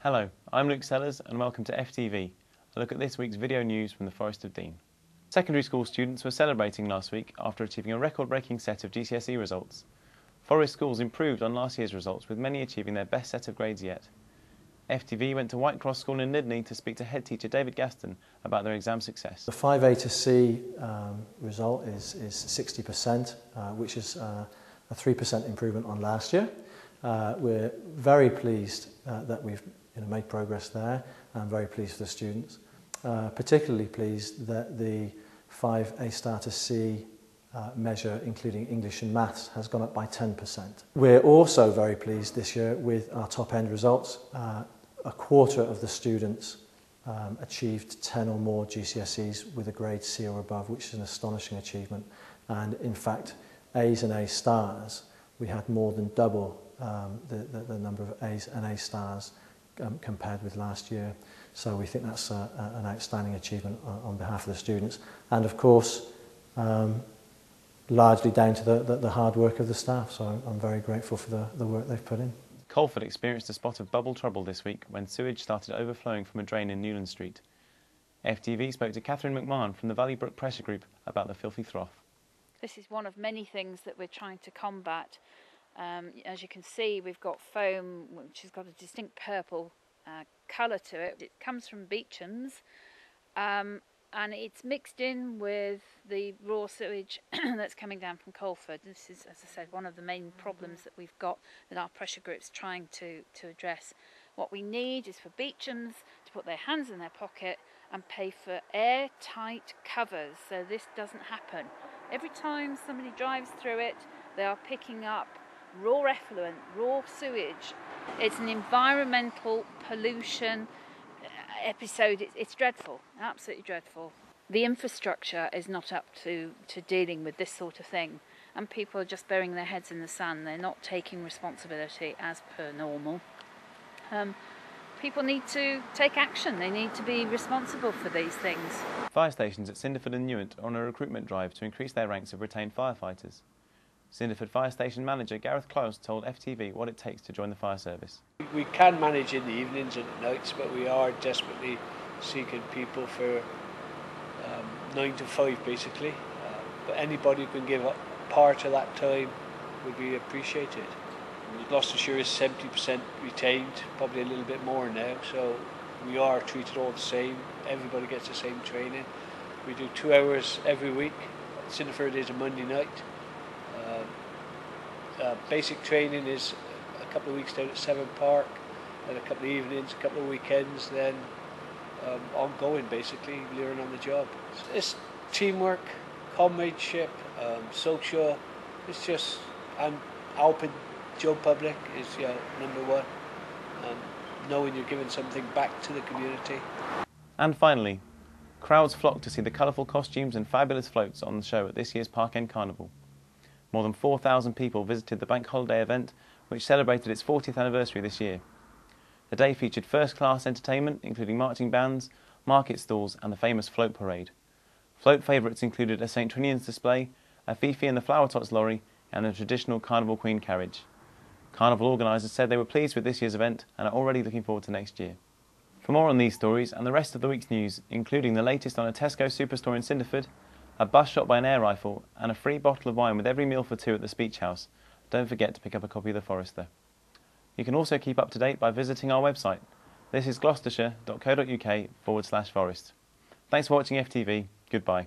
Hello, I'm Luke Sellers and welcome to FTV, a look at this week's video news from the Forest of Dean. Secondary school students were celebrating last week after achieving a record-breaking set of GCSE results. Forest schools improved on last year's results, with many achieving their best set of grades yet. FTV went to Whitecross School in Lydney to speak to head teacher David Gaston about their exam success. The 5A to C result is 60%, which is a 3% improvement on last year. We're very pleased that we've made progress there, and very pleased for the students. Particularly pleased that the 5A star to C measure, including English and Maths, has gone up by 10%. We're also very pleased this year with our top end results. A quarter of the students achieved 10 or more GCSEs with a grade C or above, which is an astonishing achievement. And in fact, A's and A stars, we had more than double the number of A's and A stars compared with last year. So we think that's an outstanding achievement on behalf of the students. And of course, largely down to the hard work of the staff. So I'm very grateful for the work they've put in. Coleford experienced a spot of bubble trouble this week when sewage started overflowing from a drain in Newland Street. FTV spoke to Catherine McMahon from the Valley Brook Pressure Group about the filthy froth. This is one of many things that we're trying to combat. As you can see, we've got foam which has got a distinct purple colour to it. It comes from Beecham's and it's mixed in with the raw sewage that's coming down from Coleford. This is, as I said, one of the main problems that we've got that our pressure group's trying to address. What we need is for Beecham's to put their hands in their pocket and pay for airtight covers so this doesn't happen. Every time somebody drives through it, they are picking up raw effluent, raw sewage. It's an environmental pollution episode. It's dreadful, absolutely dreadful. The infrastructure is not up to dealing with this sort of thing, and people are just burying their heads in the sand. They're not taking responsibility as per normal. People need to take action. They need to be responsible for these things. Fire stations at Cinderford and Newent are on a recruitment drive to increase their ranks of retained firefighters. Cinderford Fire Station Manager Gareth Close told FTV what it takes to join the fire service. We can manage in the evenings and at nights, but we are desperately seeking people for 9 to 5 basically. But anybody who can give up part of that time would be appreciated. Gloucestershire is 70% retained, probably a little bit more now, so we are treated all the same. Everybody gets the same training. We do 2 hours every week. Cinderford is a Monday night. Basic training is a couple of weeks down at Seven Park, and a couple of evenings, a couple of weekends, then ongoing basically, learning on the job. It's teamwork, comradeship, social, it's just, and helping Joe Public is number one, knowing you're giving something back to the community. And finally, crowds flocked to see the colourful costumes and fabulous floats on the show at this year's Parkend Carnival. More than 4,000 people visited the bank holiday event, which celebrated its 40th anniversary this year. The day featured first-class entertainment, including marching bands, market stalls and the famous float parade. Float favourites included a St Trinian's display, a Fifi and the Flower Tots lorry and a traditional Carnival Queen carriage. Carnival organisers said they were pleased with this year's event and are already looking forward to next year. For more on these stories and the rest of the week's news, including the latest on a Tesco superstore in Cinderford, a bus shot by an air rifle and a free bottle of wine with every meal for 2 at the Speech House, don't forget to pick up a copy of The Forester. You can also keep up to date by visiting our website. This is gloucestershire.co.uk/forest. Thanks for watching FTV. Goodbye.